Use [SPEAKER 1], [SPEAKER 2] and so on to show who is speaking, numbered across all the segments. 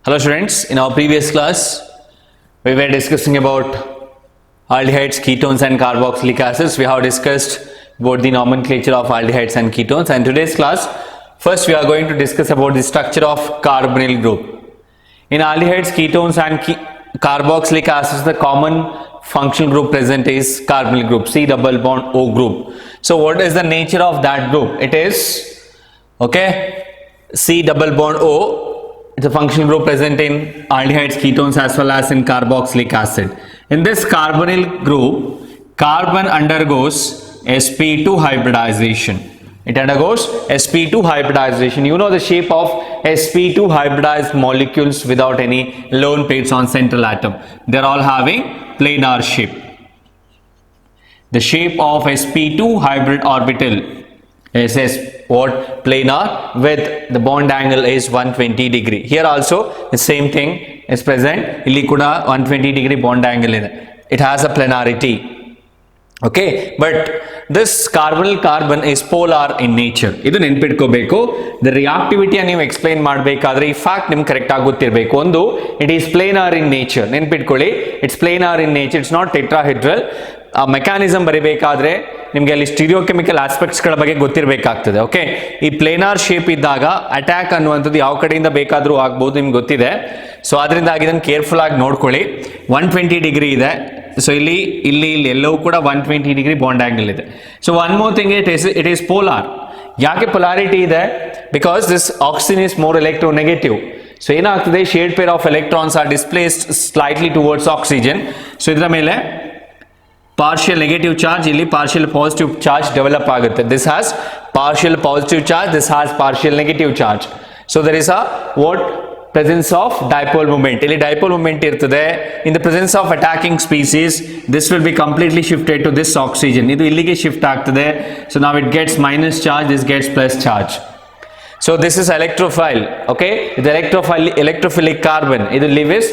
[SPEAKER 1] Hello students, in our previous class we were discussing about aldehydes, ketones and carboxylic acids. We have discussed about the nomenclature of aldehydes and ketones, and today's class first we are going to discuss about the structure of carbonyl group. In aldehydes, ketones and carboxylic acids, the common functional group present is carbonyl group, C double bond O group. So what is the nature of that group? It is C double bond O. It's a functional group present in aldehydes, ketones as well as in carboxylic acid. In this carbonyl group, carbon undergoes sp2 hybridization. It undergoes sp2 hybridization. You know the shape of sp2 hybridized molecules without any lone pairs on central atom. They are all having planar shape. The shape of sp2 hybrid orbital is what? Planar, with the bond angle is 120 degree. Here also the same thing is present. Illi kuda 120 degree bond angle ide. It has a planarity. Okay, but this carbonyl carbon is polar in nature. Idu nenpidkobeku. The reactivity annu explain madbekadre ee fact nimge correct agi gottirbeku. Ondu, it is planar in nature. Nenpidkolli, it's planar in nature. It's not tetrahedral. Mechanism ಬರಿಬೇಕಾದ್ರೆ ನಿಮಗೆ ಅಲ್ಲಿ stereochemical ಆಸ್ಪೆಕ್ಟ್ಸ್ಗಳ ಬಗ್ಗೆ ಗೊತ್ತಿರಬೇಕಾಗ್ತದೆ. Okay, ಈ planar shape ಇದ್ದಾಗ attack ಅನ್ನುವಂಥದ್ದು ಯಾವ ಕಡೆಯಿಂದ ಬೇಕಾದರೂ ಆಗ್ಬೋದು, ನಿಮ್ಗೆ ಗೊತ್ತಿದೆ. ಸೊ ಅದರಿಂದಾಗಿ ಇದನ್ನು ಕೇರ್ಫುಲ್ ಆಗಿ ನೋಡ್ಕೊಳ್ಳಿ. 120 ಡಿಗ್ರಿ ಇದೆ. ಸೊ ಇಲ್ಲಿ ಎಲ್ಲವೂ ಕೂಡ 120 ಡಿಗ್ರಿ ಬಾಂಡ್ ಆಂಗಲ್ ಇದೆ. So one more thing, it is polar. ಯಾಕೆ ಪೊಲಾರಿಟಿ ಇದೆ? Because this oxygen is more electronegative. So ಏನಾಗ್ತದೆ, shared pair of electrons are displaced slightly towards oxygen. So ಇದರ ಮೇಲೆ partial negative charge, illi partial positive charge develop agutte. This has partial positive charge, this has partial negative charge. So there is a presence of dipole moment. Illi dipole moment irtade. In the presence of attacking species, this will be completely shifted to this oxygen. Idu illige shift agtade. So now it gets minus charge, this gets plus charge. So this is electrophile. Okay, the electrophilic carbon. Idu Lewis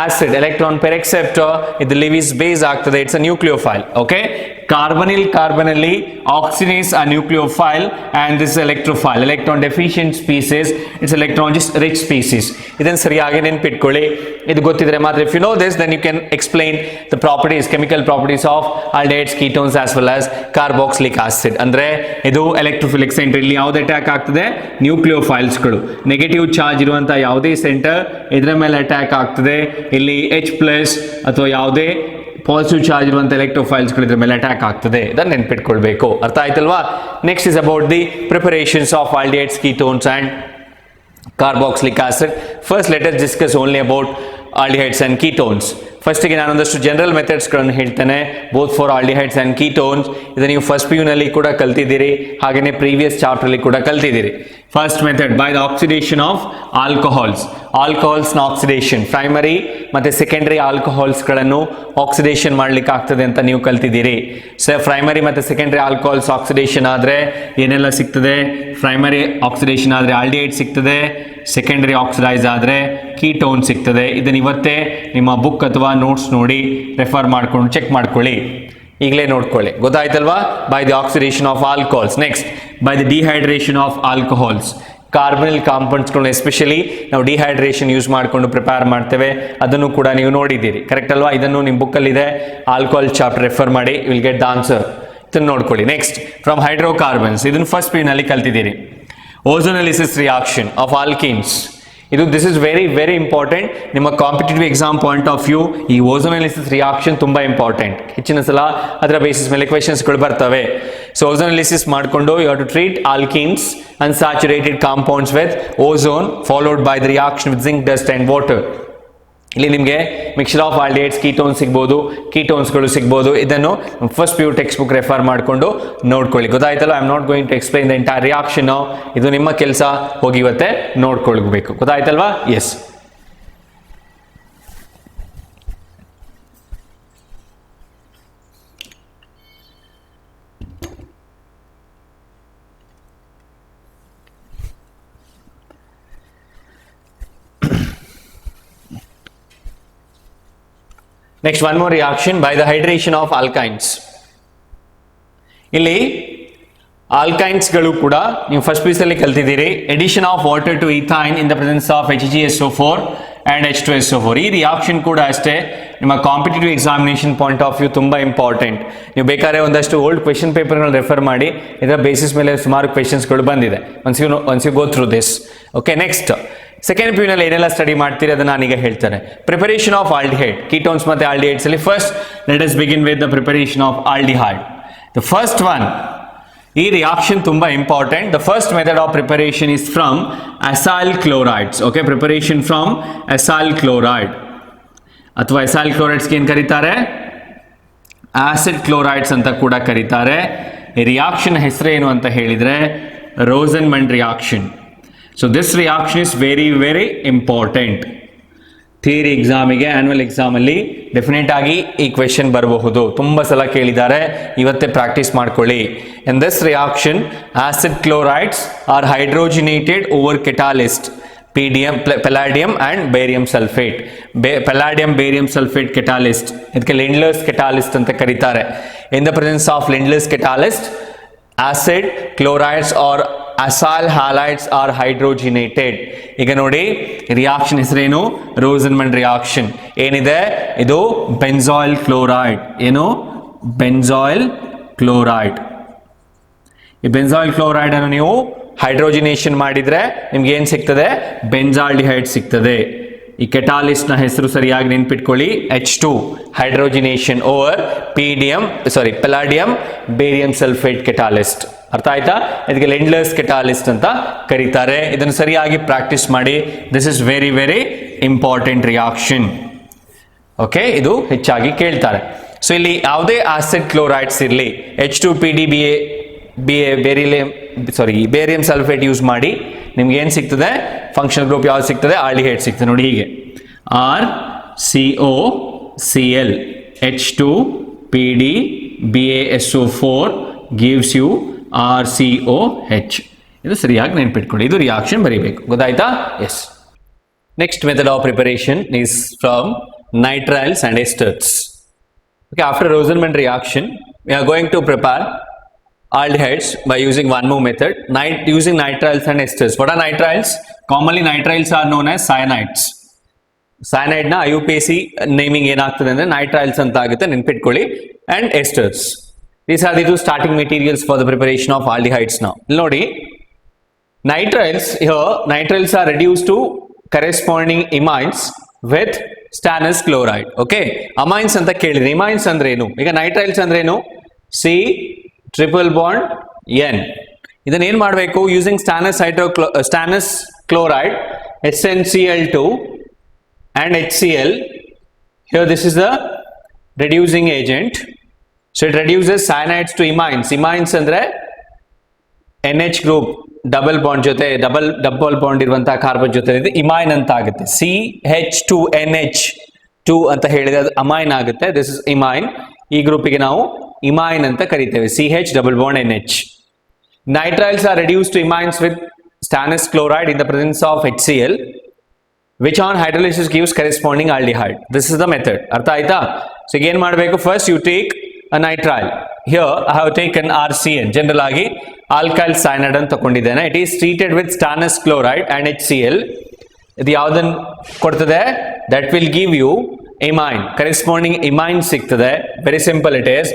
[SPEAKER 1] acid, electron pair acceptor. Idu Lewis base agtade. It's a nucleophile. Okay, carbonally oxygen is a nucleophile and this is electrophile. Electron deficient species, it's electron just rich species. Idan sariyagi nenpidkolli. Idu gottidre matra, if you know this, then you can explain the properties, chemical properties of aldehydes, ketones as well as carboxylic acid. Andre idu electrophilic center, illi yavade attack agtade? Nucleophiles galu. Negative charge iruvanta yavade center idra mele attack agtade. Illi H plus ಅಥವಾ ಯಾವುದೇ positive charge ಇರುವಂತ electrophiles ಗಳಿದ್ರ ಮೇಲೆ attack ಆಗ್ತದೆ. ಇದನ್ನ ನೆನಪಿಟ್ಕೊಳ್ಬೇಕು. ಅರ್ಥ ಆಯ್ತಲ್ವಾ? Next is about the preparations of aldehydes, ketones and carboxylic acid. First let us discuss only about aldehydes and ketones. First ಗೆ ನಾನು ಒಂದಷ್ಟು ಜನರಲ್ ಮೆಥಡ್ಸ್ ಗಳನ್ನು ಹೇಳ್ತೇನೆ, both for aldehydes and ketones. ಇದನ್ನು ನೀವು ಫಸ್ಟ್ PU ನಲ್ಲಿ ಕೂಡ ಕಲ್ತಿದ್ದೀರಿ, ಹಾಗೇನೆ ಪ್ರೀವಿಯಸ್ ಚಾಪ್ಟರ್ ಅಲ್ಲಿ ಕೂಡ ಕಲ್ತಿದ್ದೀರಿ. First method, by the oxidation of alcohols ನ ಆಕ್ಸಿಡೇಷನ್, ಪ್ರೈಮರಿ ಮತ್ತೆ ಸೆಕೆಂಡರಿ ಆಲ್ಕೋಹಾಲ್ಸ್ ಗಳನ್ನು ಆಕ್ಸಿಡೇಷನ್ ಮಾಡ್ಲಿಕ್ಕೆ ಆಗ್ತದೆ ಅಂತ ನೀವು ಕಲ್ತಿದ್ದೀರಿ. ಸೊ ಪ್ರೈಮರಿ ಮತ್ತೆ ಸೆಕೆಂಡರಿ ಆಲ್ಕೋಹಾಲ್ಸ್ ಆಕ್ಸಿಡೇಷನ್ ಆದ್ರೆ ಏನೆಲ್ಲ ಸಿಗ್ತದೆ? ಪ್ರೈಮರಿ ಆಕ್ಸಿಡೇಷನ್ ಆದ್ರೆ ಆಲ್ಡಿಹೈಡ್ ಸಿಗ್ತದೆ, ಸೆಕೆಂಡರಿ ಆಕ್ಸಿಡೈಸ್ ಆದರೆ ಕೀಟೋನ್ ಸಿಗ್ತದೆ. ಇದನ್ನು ಇವತ್ತೇ ನಿಮ್ಮ ಬುಕ್ ಅಥವಾ ನೋಟ್ಸ್ ನೋಡಿ ರೆಫರ್ ಮಾಡ್ಕೊಂಡು ಚೆಕ್ ಮಾಡ್ಕೊಳ್ಳಿ, ಈಗಲೇ ನೋಡ್ಕೊಳ್ಳಿ. ಗೊತ್ತಾಯ್ತಲ್ವಾ? By the oxidation of alcohols. Next, by the dehydration of alcohols. Carbonyl ಕಾಂಪೌಂಡ್ಸ್ಗಳನ್ನ ಎಸ್ಪೆಷಲಿ ನಾವು ಡಿಹೈಡ್ರೇಷನ್ ಯೂಸ್ ಮಾಡಿಕೊಂಡು ಪ್ರಿಪೇರ್ ಮಾಡ್ತೇವೆ, ಅದನ್ನು ಕೂಡ ನೀವು ನೋಡಿದ್ದೀರಿ. ಕರೆಕ್ಟ್ ಅಲ್ವಾ? ಇದನ್ನು ನಿಮ್ಮ ಬುಕ್ಕಲ್ಲಿದೆ, ಆಲ್ಕೋಹಾಲ್ ಚಾಪ್ಟರ್ ರೆಫರ್ ಮಾಡಿ, ವಿಲ್ ಗೆಟ್ ದ ಆನ್ಸರ್. ಇದನ್ನು ನೋಡ್ಕೊಳ್ಳಿ. ನೆಕ್ಸ್ಟ್, ಫ್ರಮ್ ಹೈಡ್ರೋಕಾರ್ಬನ್ಸ್, ಇದನ್ನು ಫಸ್ಟ್ PU ನಲ್ಲಿ ಕಲ್ತಿದ್ದೀರಿ. Ozonolysis reaction of alkenes. This is very important. ನಿಮ್ಮ competitive exam point of view ಈ ಓಝೋನಲಿಸಿಸ್ ರಿಯಾಕ್ಷನ್ ತುಂಬಾ ಇಂಪಾರ್ಟೆಂಟ್. ಹೆಚ್ಚಿನ ಸಲ ಅದರ ಬೇಸಿಸ್ ಮೇಲೆ ಕ್ವೆಶನ್ಸ್ಗಳು ಬರ್ತವೆ. ಸೊ ಓಝೋನಲಿಸಿಸ್ ಮಾಡಿಕೊಂಡು you have to treat alkenes unsaturated compounds with ozone followed by the reaction with zinc dust and water. ಇಲ್ಲಿ ನಿಮಗೆ ಮಿಕ್ಸ್ಚರ್ ಆಫ್ ಆಲ್ಡಿಹೈಡ್ಸ್, ಕೀಟೋನ್ಸ್ ಸಿಗ್ಬೋದು, ಕೀಟೋನ್ಸ್ಗಳು ಸಿಗ್ಬೋದು. ಇದನ್ನು first PU textbook refer ಮಾಡಿಕೊಂಡು ನೋಡ್ಕೊಳ್ಳಿ. ಗೊತ್ತಾಯ್ತಲ್ಲ? I am not going to explain the entire reaction. ಇದು ನಿಮ್ಮ ಕೆಲಸ, ಹೋಗಿ ಇವತ್ತೇ ನೋಡ್ಕೊಳ್ಬೇಕು. ಗೊತ್ತಾಯ್ತಲ್ವಾ? Yes. Next, one more reaction by the hydration of alkynes. ಇಲ್ಲಿ ಆಲ್ಕೈನ್ಸ್ಗಳು ಕೂಡ ನೀವು ಫಸ್ಟ್ ಪೀಸಲ್ಲಿ ಕಲ್ತಿದ್ದೀರಿ. Addition of water to ethyne in the presence of HgSO4 and H2SO4. ಈ ರಿಯಾಕ್ಷನ್ ಕೂಡ ಅಷ್ಟೇ ನಿಮ್ಮ competitive examination point of view ತುಂಬ ಇಂಪಾರ್ಟೆಂಟ್. ನೀವು ಬೇಕಾದ್ರೆ ಒಂದಷ್ಟು ಓಲ್ಡ್ ಕ್ವೆಶನ್ ಪೇಪರ್ಗಳು ರೆಫರ್ ಮಾಡಿ, ಇದರ ಬೇಸಿಸ್ ಮೇಲೆ ಸುಮಾರು ಕ್ವೆಶನ್ಸ್ಗಳು ಬಂದಿದೆ. Once you go through this. Okay, next second ಪ್ಯೂನಲ್ಲಿ ಏನೆಲ್ಲ ಸ್ಟಡಿ ಮಾಡ್ತೀರಿ ಅದನ್ನು ನಾನೀಗ ಹೇಳ್ತಾರೆ. ಪ್ರಿಪರೇಷನ್ ಆಫ್ ಆಲ್ಡಿಹೈಡ್, ಕೀಟೋನ್ಸ್ ಮತ್ತು ಆಲ್ಡಿಹೈಡ್ಸ್ ಅಲ್ಲಿ first let us begin with the preparation of aldehyde. The first one, ಈ ರಿಯಾಕ್ಷನ್ ತುಂಬಾ important. The first method of preparation is from acyl chlorides. Okay, preparation from acyl chloride ಅಥವಾ acyl ಕ್ಲೋರೈಡ್ಸ್ಗೆ ಏನು ಕರೀತಾರೆ? Acid chlorides ಅಂತ ಕೂಡ ಕರೀತಾರೆ. ಈ ರಿಯಾಕ್ಷನ್ ಹೆಸರೇನು ಅಂತ ಹೇಳಿದ್ರೆ Rosenmund reaction. So this reaction is very very important. Theory ಎಕ್ಸಾಮಿಗೆ, ಆನ್ಯುವಲ್ ಎಕ್ಸಾಮಲ್ಲಿ ಡೆಫಿನೆಟ್ ಆಗಿ ಈ ಕ್ವೆಶನ್ ಬರಬಹುದು. ತುಂಬ ಸಲ ಕೇಳಿದ್ದಾರೆ, ಇವತ್ತೇ ಪ್ರಾಕ್ಟೀಸ್ ಮಾಡ್ಕೊಳ್ಳಿ. In this reaction acid chlorides are hydrogenated over catalyst palladium and barium sulfate. Palladium barium sulfate catalyst, ಇದಕ್ಕೆ ಲಿಂಡ್ಲರ್ಸ್ ಕೆಟಾಲಿಸ್ಟ್ ಅಂತ ಕರೀತಾರೆ. In the presence of Lindlar's catalyst acid chlorides or acyl halides are hydrogenated. ಈಗ ನೋಡಿ reaction ಹೆಸರೇನು? Rosenmund reaction. ಏನಿದೆ ಇದು? Benzoyl chloride. ಏನು? Benzoyl chloride. ಈ ಬೆಂಜಾಯಿಲ್ ಕ್ಲೋರೈಡ್ ಅನ್ನು ನೀವು ಹೈಡ್ರೋಜಿನೇಷನ್ ಮಾಡಿದ್ರೆ ನಿಮ್ಗೆ ಏನ್ ಸಿಗ್ತದೆ? ಬೆಂಜಾಲ್ಡಿಹೈಡ್ ಸಿಗ್ತದೆ. ಈ ಕೆಟಾಲಿಸ್ಟ್ ನ ಹೆಸರು ಸರಿಯಾಗಿ ನೆನ್ಪಿಟ್ಕೊಳ್ಳಿ, H2 hydrogenation over palladium barium sulphate catalyst. ಅರ್ಥ ಆಯ್ತಾ? ಇದಕ್ಕೆ ಲಿಂಡ್ಲರ್ಸ್ ಕೆಟಾಲಿಸ್ಟ್ ಅಂತ ಕರೀತಾರೆ. ಇದನ್ನು ಸರಿಯಾಗಿ ಪ್ರಾಕ್ಟೀಸ್ ಮಾಡಿ. This is very very important reaction. Okay, ಇದು ಹೆಚ್ಚಾಗಿ ಕೇಳ್ತಾರೆ. ಸೊ ಇಲ್ಲಿ ಯಾವುದೇ ಆಸಿಡ್ ಕ್ಲೋರೈಡ್ಸ್ ಇರಲಿ, H2PDBA ಬೇರಿಯಂ ಸಲ್ಫೇಟ್ ಯೂಸ್ ಮಾಡಿ ನಿಮ್ಗೆ ಏನು ಸಿಗ್ತದೆ? ಫಂಕ್ಷನಲ್ ಗ್ರೂಪ್ ಯಾವ್ದು ಸಿಗ್ತದೆ? ಆಲ್ಡಿಹೈಡ್ ಸಿಗ್ತದೆ. ನೋಡಿ ಹೀಗೆ RCOCl H2PDBaSO4 gives you RCOH. ಇದು ಸರಿಯಾಗಿ ನೆನ್ಪಿಟ್ಕೊಳ್ಳಿ. ಇದು ರಿಯಾಕ್ಷನ್ ಬರೀಬೇಕು. ಗೊತ್ತಾಯ್ತಾ? Yes. Next method of preparation is from nitriles and esters. Okay, after Rosenmund reaction, we are going to prepare aldehydes by using one more method, using nitriles and esters. What are nitriles? Commonly nitriles are known as cyanides. Cyanide na IUPAC naming ಏನಾಗ್ತದೆ ಅಂದ್ರೆ nitriles ಅಂತ ಆಗುತ್ತೆ, ನೆನ್ಪಿಟ್ಕೊಳ್ಳಿ. And esters. These are the two starting materials for the preparation of aldehydes now. ನೋಡಿ, nitriles are reduced to corresponding imines with stannous chloride. Okay, amines ಅಂತ ಕೇಳಿದ್ರೆ imines ಅಂದ್ರೆ ಏನು? ಈಗ nitriles ಅಂದ್ರೆ ಏನು? C triple bond N. ಇದನ್ನ ಏನ್ ಮಾಡಬೇಕು? Using stannous chloride SnCl2 and HCl. Here this is the reducing agent. So it reduces cyanides to imines. Imines ಅಂದ್ರೆ NH group ಡಬಲ್ ಬಾಂಡ್ ಜೊತೆ ಡಬಲ್ ಬಾಂಡ್ ಇರುವಂತಹ ಕಾರ್ಬನ್ ಜೊತೆ ಇದು ಇಮೈನ್ ಅಂತ ಆಗುತ್ತೆ. CH2NH2 ಅಂತ ಹೇಳಿದ್ರೆ ಅದು ಅಮೈನ್ ಆಗುತ್ತೆ. This is imine. ಈ ಗ್ರೂಪಿಗೆ ನಾವು ಇಮೈನ್ ಅಂತ ಕರಿತೇವೆ. CH double bond NH. Nitriles are reduced to imines with stannous chloride in the presence of HCl, which on hydrolysis gives corresponding aldehyde. This is the method. ಅರ್ಥ ಆಯ್ತಾ? So ಈಗ ಏನ್ ಮಾಡಬೇಕು? First you take a nitrile. Here I have taken RCN. General ಆಗಿ alkyl cyanide ಅಂತ ತಗೊಂಡಿದ್ದೇನೆ. It is treated with stannous chloride and HCl. ಇದು ಯಾವುದನ್ನು ಕೊಡ್ತದೆ? That will give you imine. Corresponding imine ಸಿಗ್ತದೆ. Very simple it is.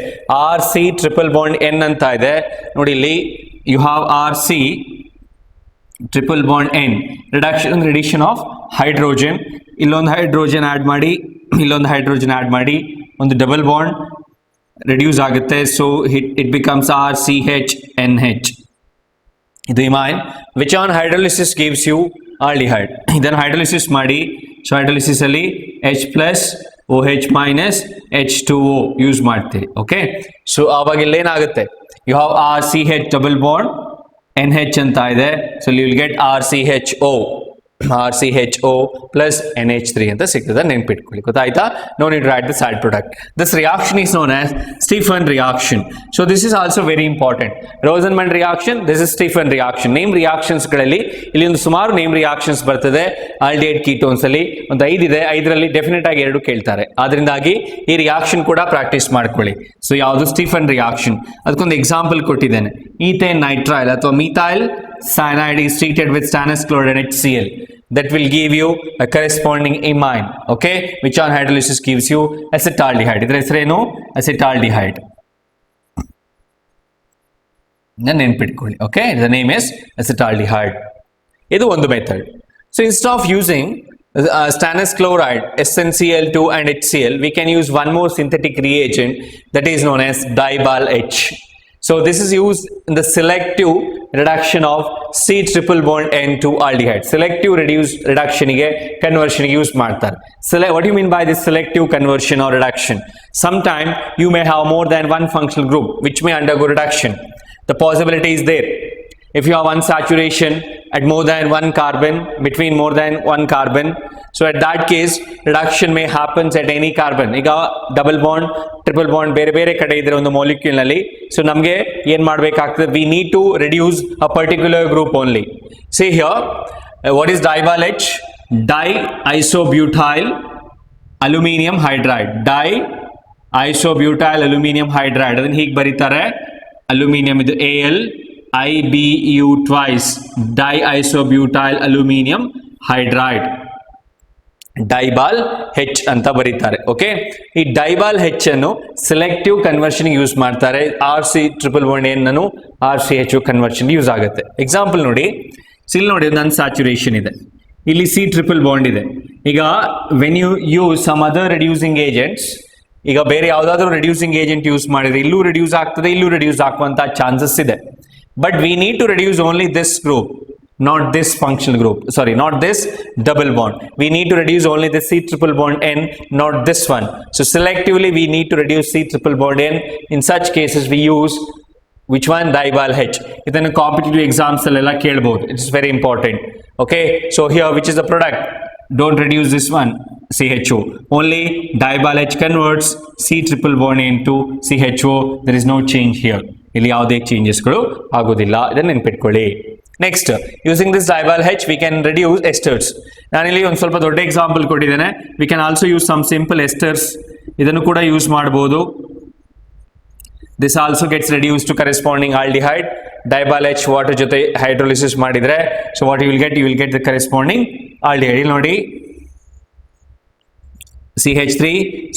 [SPEAKER 1] RC triple bond N ಅಂತ ಇದೆ ನೋಡಿ. ಇಲ್ಲಿ you have RC triple bond N. Reduction of hydrogen. ಇಲ್ಲೊಂದು hydrogen add ಮಾಡಿ, ಇಲ್ಲೊಂದು ಹೈಡ್ರೋಜನ್ ಆಡ್ ಮಾಡಿ, ಒಂದು ಡಬಲ್ ಬಾಂಡ್ ರೆಡ್ಯೂಸ್ ಆಗುತ್ತೆ. So it becomes RCHNH. ಇದು imine which on hydrolysis gives you aldehyde. ಇದನ್ನು ಹೈಡ್ರೋಲಿಸಿಸ್ ಮಾಡಿ, ಸೊ ಹೈಡ್ರೋಲಿಸಿಸ್ ಅಲ್ಲಿ H+OH H2O ಯೂಸ್ ಮಾಡ್ತೀರಿ. ಓಕೆ, ಸೊ ಆವಾಗ ಇಲ್ಲೇನಾಗುತ್ತೆ? You have RCH double bond NH ಅಂತ ಇದೆ. So you will get RCHO. RCHO plus NH3 ಅಂತ ಸಿಗ್ತದೆ ನೆನ್ಪಿಟ್ಕೊಳ್ಳಿ ಗೊತ್ತಾಯ್ತಾ no need to write the side product this reaction is known as Stephan reaction so this is also very important Rosenman reaction this is Stephan reaction name reactions ಗಳಲ್ಲಿ ಇಲ್ಲಿ ಒಂದು ಸುಮಾರು name reactions ಬರ್ತದೆ aldehyde ketones ಅಲ್ಲಿ ಒಂದು 5 ಇದೆ 5ರಲ್ಲಿ definite ಆಗಿ 2 ಕೇಳ್ತಾರೆ ಆದ್ರಿಂದಾಗಿ ಈ ರಿಯಾಕ್ಷನ್ ಕೂಡ ಪ್ರಾಕ್ಟೀಸ್ ಮಾಡ್ಕೊಳ್ಳಿ ಸೊ ಯಾವುದು ಸ್ಟೀಫನ್ ರಿಯಾಕ್ಷನ್ ಅದಕ್ಕೊಂದು ಎಕ್ಸಾಂಪಲ್ ಕೊಟ್ಟಿದ್ದೇನೆ ಈಥೇನ್ ನೈಟ್ರೈಲ್ ಅಥವಾ methyl cyanide is treated with stannous chloride and HCl that will give you a corresponding imine okay which on hydrolysis gives you acetaldehyde idra ಹೆಸರೇನು acetaldehyde ನೆನ್ಪಿಟ್ಕೊಳ್ಳಿ okay the name is acetaldehyde ಇದು ಒಂದು method so instead of using stannous chloride SnCl2 and HCl we can use one more synthetic reagent that is known as Dibal H so this is used in the selective reduction of C triple bond N to aldehyde. Selective reduction ige conversion use ಮಾಡ್ತಾರೆ. What do you mean by this selective conversion or reduction? Sometime you may have more than one functional group which may undergo reduction. The possibility is there. If you have one saturation at more than one carbon, between more than one carbon, so at that case reduction may happens at any carbon. ಈಗ double bond, triple bond ಬೇರೆ ಬೇರೆ ಕಡೆ ಇದ್ರೆ ಒಂದು molecule ನಲ್ಲಿ so ನಮಗೆ ಏನು ಮಾಡಬೇಕಾಗ್ತದೆ we need to reduce a particular group only. See here what is Dibal H? Diisobutyl aluminum hydride. Diisobutyl aluminum hydride ಅದನ್ನ ಹೀಗೆ ಬರೀತಾರೆ ಅಲ್ಯೂಮಿನಿಯಂ ಇದು AlIBu twice diisobutyl aluminum hydride ಡೈಬಾಲ್ ಹೆಚ್ ಅಂತ ಬರೀತಾರೆ ಓಕೆ ಈ ಡೈಬಾಲ್ ಹೆಚ್ ಅನ್ನು ಸೆಲೆಕ್ಟಿವ್ ಕನ್ವರ್ಷನ್ ಯೂಸ್ ಮಾಡ್ತಾರೆ RC ಟ್ರಿಪಲ್ ಬಾಂಡ್ N ಅನ್ನು RCH ಕನ್ವರ್ಷನ್ ಯೂಸ್ ಆಗುತ್ತೆ ಎಕ್ಸಾಂಪಲ್ ನೋಡಿ ಇಲ್ಲಿ ನೋಡಿ ಒಂದು ಸ್ಯಾಚುರೇಷನ್ ಇದೆ ಇಲ್ಲಿ C ಟ್ರಿಪಲ್ ಬಾಂಡ್ ಇದೆ ಈಗ when you use some other reducing agents ಈಗ ಬೇರೆ ಯಾವುದಾದ್ರೂ ರೆಡ್ಯೂಸಿಂಗ್ ಏಜೆಂಟ್ ಯೂಸ್ ಮಾಡಿದ್ರೆ ಇಲ್ಲೂ ರೆಡ್ಯೂಸ್ ಆಗ್ತದೆ ಇಲ್ಲೂ ರೆಡ್ಯೂಸ್ ಆಗುವಂತ ಚಾನ್ಸಸ್ ಇದೆ but we need to reduce only this group not this functional group sorry not this double bond we need to reduce only the C triple bond N not this one so selectively we need to reduce C triple bond N in such cases we use which one Dibal H idannu competitive exams alla kelbodu it is very important okay so here which is the product don't reduce this one CHO only Dibal H converts C triple bond N to CHO there is no change here ಇಲ್ಲಿ ಯಾವುದೇ changes ಗಳು ಆಗೋದಿಲ್ಲ ಇದನ್ನ ನೆನಪಿಟ್ಕೊಳ್ಳಿ next using this Dibal H we can reduce esters ನಾನಿಲ್ಲಿ ಒಂದು ಸ್ವಲ್ಪ ದೊಡ್ಡ ಎಕ್ಸಾಂಪಲ್ ಕೊಟ್ಟಿದ್ದೇನೆ we can also use some simple esters ಇದನ್ನು ಕೂಡ ಯೂಸ್ ಮಾಡಬಹುದು this also gets reduced to corresponding aldehyde Dibal H water ಜೊತೆ ಹೈಡ್ರೋಲಿಸಿಸ್ ಮಾಡಿದ್ರೆ so what you will get the corresponding aldehyde ಇಲ್ಲಿ ನೋಡಿ CH3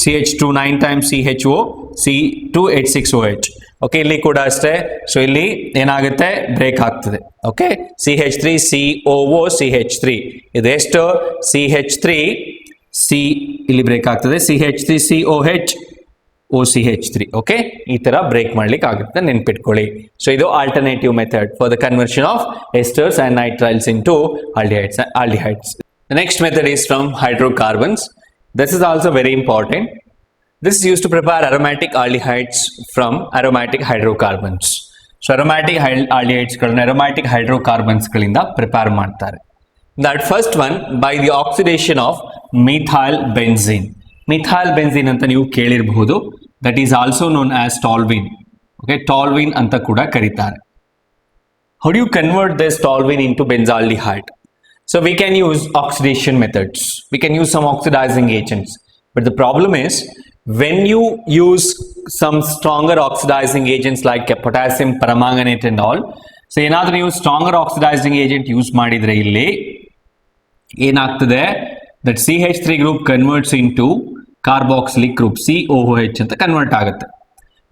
[SPEAKER 1] CH2 9 times CHO C2H6OH okay ಇಲ್ಲಿ ಕೂಡ ಅಷ್ಟೇ ಸೊ ಇಲ್ಲಿ ಏನಾಗುತ್ತೆ ಬ್ರೇಕ್ ಆಗ್ತದೆ ಓಕೆ CH3 COO CH3 ಇದೆಷ್ಟು CH3 C ಇಲ್ಲಿ ಬ್ರೇಕ್ ಆಗ್ತದೆ CH3 COH OCH3 ಓಕೆ ಈ ತರ ಬ್ರೇಕ್ ಮಾಡ್ಲಿಕ್ಕೆ ಆಗುತ್ತೆ ನೆನ್ಪಿಟ್ಕೊಳ್ಳಿ ಸೊ ಇದು alternative method for the conversion of esters and nitriles into aldehydes the next method is from hydrocarbons this is also very important this is used to prepare aromatic aldehydes from aromatic hydrocarbons so aromatic aldehydes ಗಳನ್ನ aromatic hydrocarbons ಗಳಿಂದ prepare ಮಾಡ್ತಾರೆ that first one by the oxidation of methyl benzene ಅಂತ ನೀವು ಕೇಳಿರಬಹುದು that is also known as toluene okay toluene ಅಂತ ಕೂಡ ಕರೀತಾರೆ how do you convert this toluene into benzaldehyde so we can use oxidation methods we can use some oxidizing agents but the problem is when you use some stronger oxidizing agents like potassium permanganate and all so ಏನಾದರೂ ನೀವು stronger oxidizing agent use ಮಾಡಿದ್ರೆ ಇಲ್ಲಿ ಏನಾಗ್ತದೆ that CH3 group converts into carboxylic group COOH ಅಂತ convert ಆಗುತ್ತೆ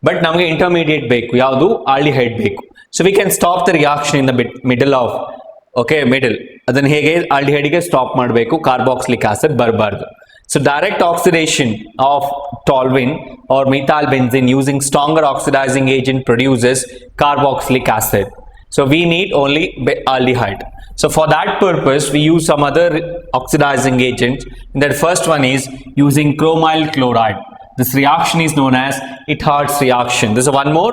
[SPEAKER 1] but ನಮಗೆ intermediate ಬೇಕು ಯಾವುದು ಆಲ್ಡಿಹೈಡ್ ಬೇಕು so we can stop the reaction in the middle of okay middle ಅದನ್ನ ಹೇಗೆ ಆಲ್ಡಿಹೈಡ್ ಗೆ ಸ್ಟಾಪ್ ಮಾಡಬೇಕು ಕಾರ್ಬಾಕ್ಸಿಲಿಕ್ ಆಸಿಡ್ ಬರಬಾರದು so direct oxidation of toluene or methyl benzene using stronger oxidizing agent produces carboxylic acid so we need only aldehyde so for that purpose we use some other oxidizing agents that first one is using chromyl chloride this reaction is known as Ithards reaction there's one more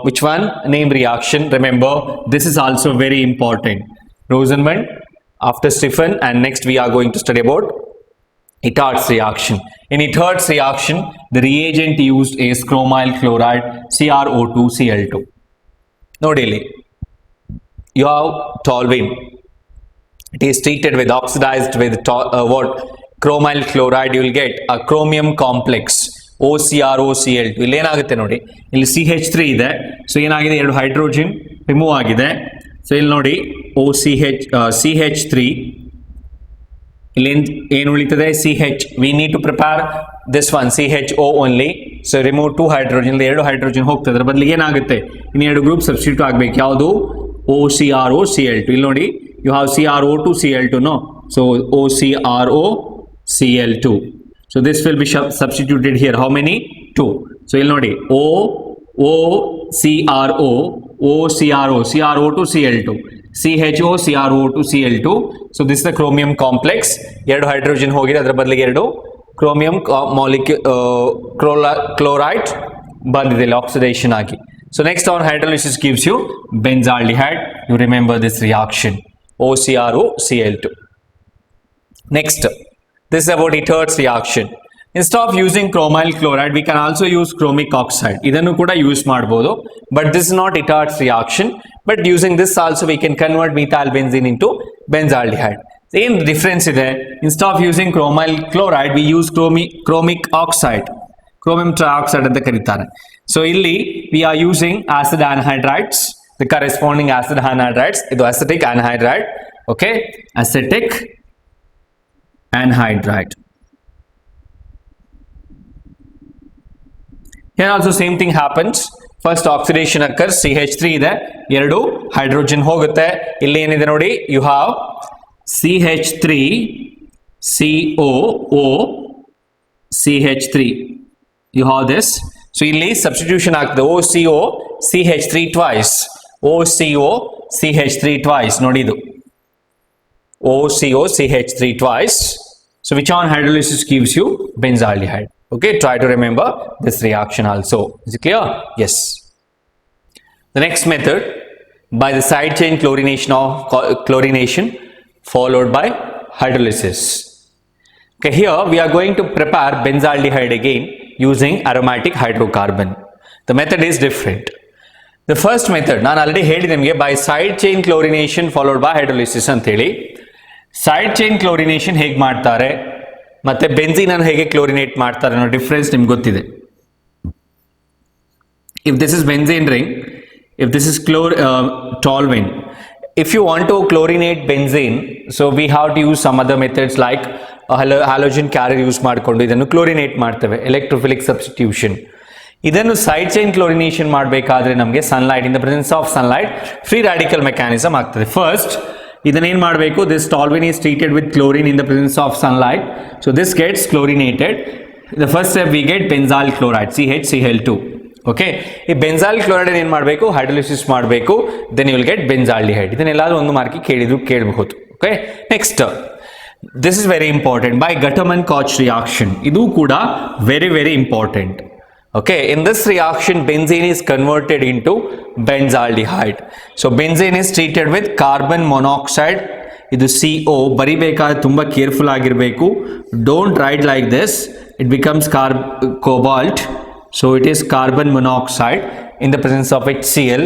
[SPEAKER 1] which one name reaction remember this is also very important Rosenman after Stephen, and next we are going to study about Itard's reaction. In Itard's reaction, the reagent used is chromyl chloride CrO2Cl2. Nodi illi, you have toluene. It is treated with oxidized with what chromyl chloride. You will get a chromium complex OCrOCl2. ಇಲ್ಲಿ ಏನಾಗುತ್ತೆ ನೋಡಿ, ಇಲ್ಲಿ CH3 ಇದೆ. So ಏನಾಗಿದೆ, ಎರಡು hydrogen remove ಆಗಿದೆ. So ಇಲ್ಲಿ ನೋಡಿ CH3, ಇಲ್ಲಿ ಏನು ಉಳಿತದೆ CH. We need to prepare this one CHO only. So remove 2 hydrogen, ಎರಡು ಹೈಡ್ರೋಜನ್ ಹೋಗ್ತದೆ. ಅದರ ಬದಲಿಗೆ ಏನಾಗುತ್ತೆ, ಇನ್ನು ಎರಡು ಗ್ರೂಪ್ ಸಬ್ಸ್ಟಿಟ್ಯೂಟ್ ಆಗಬೇಕು. ಯಾವುದು, OCrOCl2. ಇಲ್ಲಿ ನೋಡಿ, you have CrO2Cl2, no? So OCrOCl2. So this will be substituted here. How many? 2. So you'll notice CrO2Cl2, CHO CrO2Cl2. So this is the chromium complex. ಎರಡು ಹೈಡ್ರೋಜನ್ ಹೋಗಿದೆ, ಅದರ ಬದಲಿಗೆ ಎರಡು chromium chloride ಬಂದಿದೆ ಆಕ್ಸಿಡೇಷನ್ ಆಗಿ. So next on hydrolysis gives you benzaldehyde. You remember this reaction, OCrOCl2. Next, this is about Itard's reaction. Instead of using chromyl chloride, we can also use chromic oxide. Idannu kuda use ಮಾಡಬಹುದು, but this is not Itard's reaction. But using this also we can convert methyl benzene into benzaldehyde. Same difference ಇದೆ. Instead of using chromyl chloride, we use chromic oxide. Chromium trioxide ಅಂತ ಕರೀತಾರೆ. So ಇಲ್ಲಿ we are using acid anhydrides, the corresponding acid anhydrides. ಇದು acetic anhydride. Okay, acetic anhydride. Here also same thing happens. First oxidation occurs, CH3 ಇದೆ, ಎರಡು hydrogen ಹೋಗುತ್ತೆ. ಇಲ್ಲಿ ಏನಿದೆ ನೋಡಿ, you have CH3COO CH3. You have this. So ಇಲ್ಲಿ substitution ಆಗ್ತದೆ, OCO CH3 twice, OCO CH3 twice. ನೋಡಿ ಇದು OCO CH3 twice. So which on hydrolysis gives you benzaldehyde. Okay, try to remember this reaction also. Is it clear? Yes. The next method, by the side chain chlorination followed by hydrolysis. Okay, here we are going to prepare benzaldehyde again using aromatic hydrocarbon. The method is different. The first method, ನಾನು already ಹೇಳಿದೆ ನಿಮಗೆ, by side chain chlorination followed by hydrolysis ಅಂತ ಹೇಳಿ. Side chain chlorination ಹೇಗೆ ಮಾಡ್ತಾರೆ ಮತ್ತೆ benzene ಅನ್ನು ಹೇಗೆ ಕ್ಲೋರಿನೇಟ್ ಮಾಡ್ತಾರೆ ಅನ್ನೋ ಡಿಫರೆನ್ಸ್ ನಿಮ್ಗೆ ಗೊತ್ತಿದೆ. If this is benzene ring, if this is toluene, if you want to chlorinate benzene, so we have to use some other methods like halogen carrier use ಮಾಡಿಕೊಂಡು ಇದನ್ನು ಕ್ಲೋರಿನೇಟ್ ಮಾಡ್ತೇವೆ, ಎಲೆಕ್ಟ್ರೋಫಿಲಿಕ್ ಸಬ್ಸ್ಟಿಟ್ಯೂಷನ್. ಇದನ್ನು ಸೈಡ್ ಚೈನ್ ಕ್ಲೋರಿನೇಷನ್ ಮಾಡಬೇಕಾದ್ರೆ ನಮಗೆ sunlight, in the presence of sunlight free radical mechanism ಆಗ್ತದೆ. First ಇದನ್ನೇನು ಮಾಡಬೇಕು, this toluene is treated with chlorine in the presence of sunlight. So this gets chlorinated. The first step we get benzyl chloride, CHCl2. Okay, ಈ ಬೆಂಜಾಲ್ chloride ಏನು ಮಾಡಬೇಕು, hydrolysis ಮಾಡಬೇಕು, then you will get benzaldehyde. ಇದನ್ನೆಲ್ಲಾದ್ರೂ ಒಂದು ಮಾರ್ಕಿ ಕೇಳಬಹುದು. Okay, next, this is very important, by Gattermann Koch reaction. ಇದು ಕೂಡ very very important. Okay, in this reaction benzene is converted into benzaldehyde. So benzene is treated with carbon monoxide. ಇದು CO ಬರಿಬೇಕಾದ್ರೆ ತುಂಬ careful ಆಗಿರಬೇಕು. Don't write like this, it becomes cobalt. So it is carbon monoxide in the presence of HCl.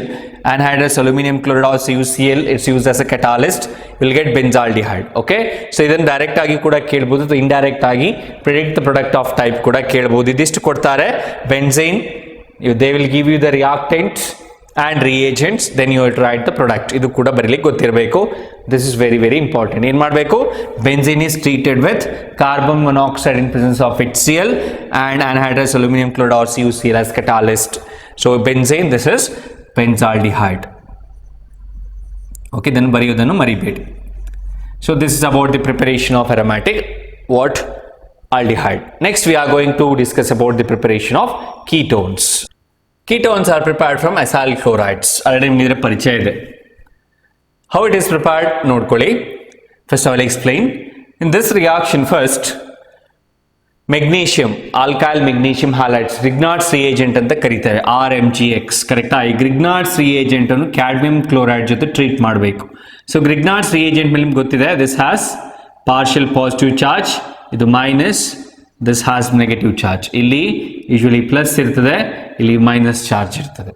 [SPEAKER 1] Anhydrous aluminum chloride also use Cl, it's used as a catalyst. You will get benzaldehyde. Okay, so ಇದನ್ನು direct ಆಗಿ ಕೂಡ ಕೇಳಬಹುದು, indirect ಆಗಿ predict the product of type ಕೂಡ ಕೇಳಬಹುದು. ಇದಿಷ್ಟು ಕೊಡ್ತಾರೆ, benzene, they will give you the reactants and reagents, then you have to write the product. ಇದು ಕೂಡ ಬರೀಲಿಕ್ಕೆ ಗೊತ್ತಿರಬೇಕು. This is very very important. ಏನು ಮಾಡಬೇಕು, benzene is treated with carbon monoxide in presence of HCl and anhydrous aluminum chloride also use Cl as catalyst. So benzene, this is benzaldehyde. Okay, then ಬರೆಯೋದನ್ನು ಮರಿಬೇಡಿ. So this is about the preparation of aromatic aldehyde. Next we are going to discuss about the preparation of ketones. Ketones are prepared from acyl chlorides. Already ನಿಮಗೆ ಪರಿಚಯ ಇದೆ. How it is prepared ನೋಡ್ಕೊಳ್ಳಿ. First I will explain. In this reaction, first magnesium alkyl magnesium halides Grignard's reagent ಅಂತ ಕರೀತಾರೆ RMgX ಕರೆಕ್ಟಾ. ಈ Grignard's reagent ಅನ್ನು cadmium chloride ಜೊತೆ ಟ್ರೀಟ್ ಮಾಡಬೇಕು. ಸೊ ಗ್ರಿಗ್ನಾರ್ಡ್ಸ್ ರಿಯೇಜೆಂಟ್ ಮೇಲೆ ನಿಮ್ಗೆ ಗೊತ್ತಿದೆ, this has partial positive charge, ಇದು minus, this has negative charge. ಇಲ್ಲಿ ಯೂಶುವಲಿ ಪ್ಲಸ್ ಇರ್ತದೆ, ಇಲ್ಲಿ ಮೈನಸ್ ಚಾರ್ಜ್ ಇರ್ತದೆ.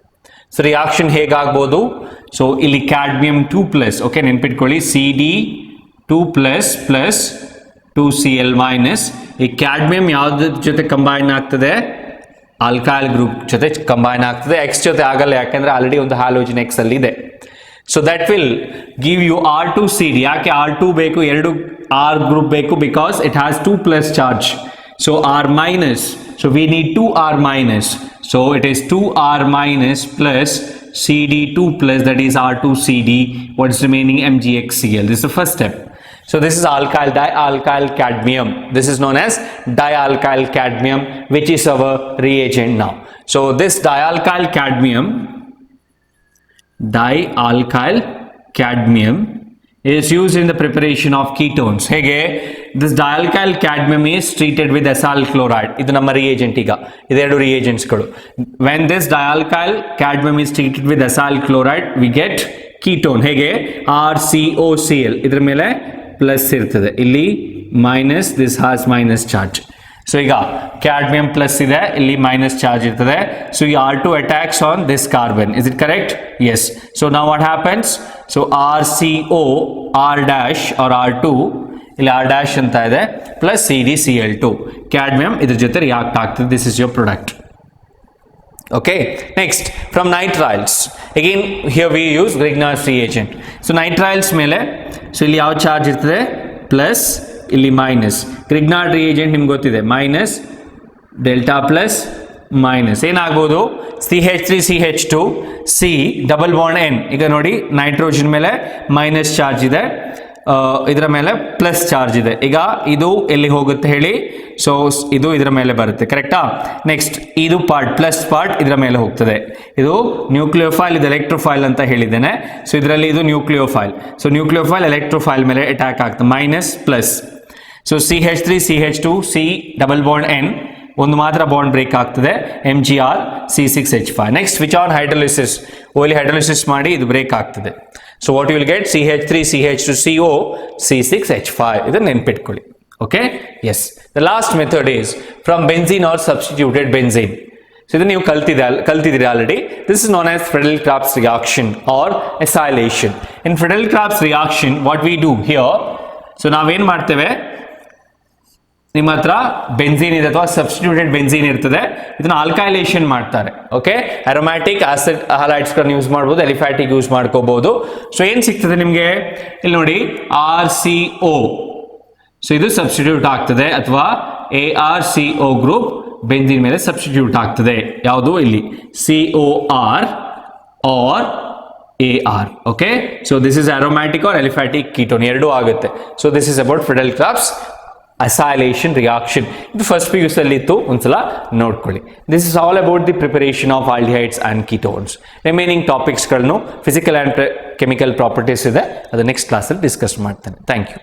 [SPEAKER 1] ಸೊ ರಿಯಾಕ್ಷನ್ ಹೇಗಾಗ್ಬೋದು? ಸೊ ಇಲ್ಲಿ ಕ್ಯಾಡ್ಮಿಯಂ 2+, ಓಕೆ ನೆನ್ಪಿಟ್ಕೊಳ್ಳಿ, CD2+ ಪ್ಲಸ್ 2Cl ಮೈನಸ್. ಈ ಕ್ಯಾಡ್ಮಿಯಂ ಯಾವ್ದ್ರ ಜೊತೆ ಕಂಬೈನ್ ಆಗ್ತದೆ? ಆಲ್ಕೈಲ್ ಗ್ರೂಪ್ ಜೊತೆ ಕಂಬೈನ್ ಆಗ್ತದೆ. X ಜೊತೆ ಆಗಲ್ಲ, ಯಾಕಂದ್ರೆ ಆಲ್ರೆಡಿ ಒಂದು ಹ್ಯಾಲೋಜನ್ X ಅಲ್ಲಿ ಇದೆ. So that will give you R2CD. ಯಾಕೆ R2 ಬೇಕು, ಎರಡು R ಗ್ರೂಪ್ ಬೇಕು? Because it has 2+ charge. So R minus, so we need 2R minus, so it is 2R minus plus CD2+, that is R2CD. what is remaining? MgXCl. This is the first step. So this is alkyl dialkyl cadmium. This is known as dialkyl cadmium, which is our reagent now. So this dialkyl cadmium is used in the preparation of ketones. Hege this dialkyl cadmium is treated with acyl chloride. Idu namma reagent iga idedu reagents galu. When this dialkyl cadmium is treated with acyl chloride, we get ketone. Hege RCOCl. idra mele plus irtade, illi minus, this has minus charge. So ಈಗ cadmium plus ಇದೆ, ಇಲ್ಲಿ minus charge ಇರ್ತದೆ. So ಈ R2 attacks on this carbon. Is it correct? Yes. So now what happens? So RCO R dash or R2 ಇಲ್ಲಿ R dash ಅಂತ ಇದೆ plus CdCl2. cadmium ಇದ್ರ ಜೊತೆ react ಆಗ್ತದೆ. This is your product. Okay. Next, from nitriles. Again here we use Grignard's reagent. So nitriles ಮೇಲೆ so ಇಲ್ಲಿ ಯಾವ charge ಇರ್ತದೆ? plus, ಇಲ್ಲಿ ಮೈನಸ್. ಗ್ರಿಗ್ನಾರ್ಡ್ ರಿಯೇಜೆಂಟ್ ನಿಮ್ಗೆ ಗೊತ್ತಿದೆ, ಮೈನಸ್ ಡೆಲ್ಟಾ ಪ್ಲಸ್ ಮೈನಸ್. ಏನಾಗ್ಬೋದು? CH3CH2 C double bond N. ಈಗ ನೋಡಿ ನೈಟ್ರೋಜನ್ ಮೇಲೆ ಮೈನಸ್ ಚಾರ್ಜ್ ಇದೆ, ಇದರ ಮೇಲೆ ಪ್ಲಸ್ ಚಾರ್ಜ್ ಇದೆ. ಈಗ ಇದು ಎಲ್ಲಿ ಹೋಗುತ್ತೆ ಹೇಳಿ? ಸೊ ಇದು ಇದರ ಮೇಲೆ ಬರುತ್ತೆ, ಕರೆಕ್ಟಾ? ನೆಕ್ಸ್ಟ್ ಇದು ಪಾರ್ಟ್, ಪ್ಲಸ್ ಪಾರ್ಟ್ ಇದರ ಮೇಲೆ ಹೋಗ್ತದೆ. ಇದು ನ್ಯೂಕ್ಲಿಯೋಫೈಲ್, ಇದು ಎಲೆಕ್ಟ್ರೋಫೈಲ್ ಅಂತ ಹೇಳಿದ್ದೇನೆ. ಸೊ ಇದರಲ್ಲಿ ಇದು ನ್ಯೂಕ್ಲಿಯೋಫೈಲ್. ಸೊ ನ್ಯೂಕ್ಲಿಯೋಫೈಲ್ ಎಲೆಕ್ಟ್ರೋಫೈಲ್ ಮೇಲೆ ಅಟ್ಯಾಕ್ ಆಗ್ತದೆ, minus plus. So CH3CH2 C double bond N, ಒಂದು ಮಾತ್ರ ಬಾಂಡ್ ಬ್ರೇಕ್ ಆಗ್ತದೆ, MgR C6H5. Next switch on hydrolysis, ಓಲಿ ಹೈಡ್ರೋಲಿಸಿಸ್ ಮಾಡಿ ಇದು ಬ್ರೇಕ್ ಆಗ್ತದೆ. So what you will get? CH3CH2CO C6H5. ಇದನ್ನು ನೆನ್ಪಿಟ್ಕೊಳ್ಳಿ. Okay, yes. The last method is from benzene or substituted benzene. So ಇದು ನೀವು ಕಲ್ತಿದ್ದೀರಿ already. This is known as Friedel-Crafts reaction or acylation. In Friedel-Crafts reaction, what we do here, so ನಾವೇನ್ ಮಾಡ್ತೇವೆ, ನಿಮ್ಮ ಹತ್ರ benzene ಇದೆ ಅಥವಾ ಸಬ್ಸ್ಟಿಟ್ಯೂಟೆಡ್ ಬೆನ್ಝೀನ್ ಇರ್ತದೆ, ಇದನ್ನ ಆಲ್ಕೈಲೇಷನ್ ಮಾಡ್ತಾರೆ. ಓಕೆ, ಅರೋಮ್ಯಾಟಿಕ್ ಆಸಿಡ್ ಹ್ಯಾಲೈಡ್ಸ್ ಗಳನ್ನ ಯೂಸ್ ಮಾಡ್ಬೋದು, ಎಲಿಫ್ಯಾಟಿಕ್ ಯೂಸ್ ಮಾಡ್ಕೋಬಹುದು. ಸೊ ಏನ್ ಸಿಗ್ತದೆ ನಿಮ್ಗೆ? ಇಲ್ಲಿ ನೋಡಿ RCO. ಸೊ ಇದು ಸಬ್ಸ್ಟಿಟ್ಯೂಟ್ ಆಗ್ತದೆ, ಅಥವಾ ARCO ಗ್ರೂಪ್ ಬೆನ್ಝೀನ್ ಮೇಲೆ ಸಬ್ಸ್ಟಿಟ್ಯೂಟ್ ಆಗ್ತದೆ. ಯಾವುದು? ಇಲ್ಲಿ COR or AR. Okay, so this is aromatic or aliphatic ketone, ಎರಡು ಆಗುತ್ತೆ. So this is about Friedel-Crafts acylation reaction. ಇದು ಫಸ್ಟ್ PUC ಅಲ್ಲಿ ಇತ್ತು, ಒಂದ್ಸಲ ನೋಡ್ಕೊಳ್ಳಿ. This is all about the preparation of aldehydes and ketones. Remaining topics ಗಳನ್ನು physical and chemical properties ಇದೆ, ಅದು ನೆಕ್ಸ್ಟ್ ಕ್ಲಾಸ್ ಅಲ್ಲಿ ಡಿಸ್ಕಸ್ ಮಾಡ್ತೇನೆ. Thank you.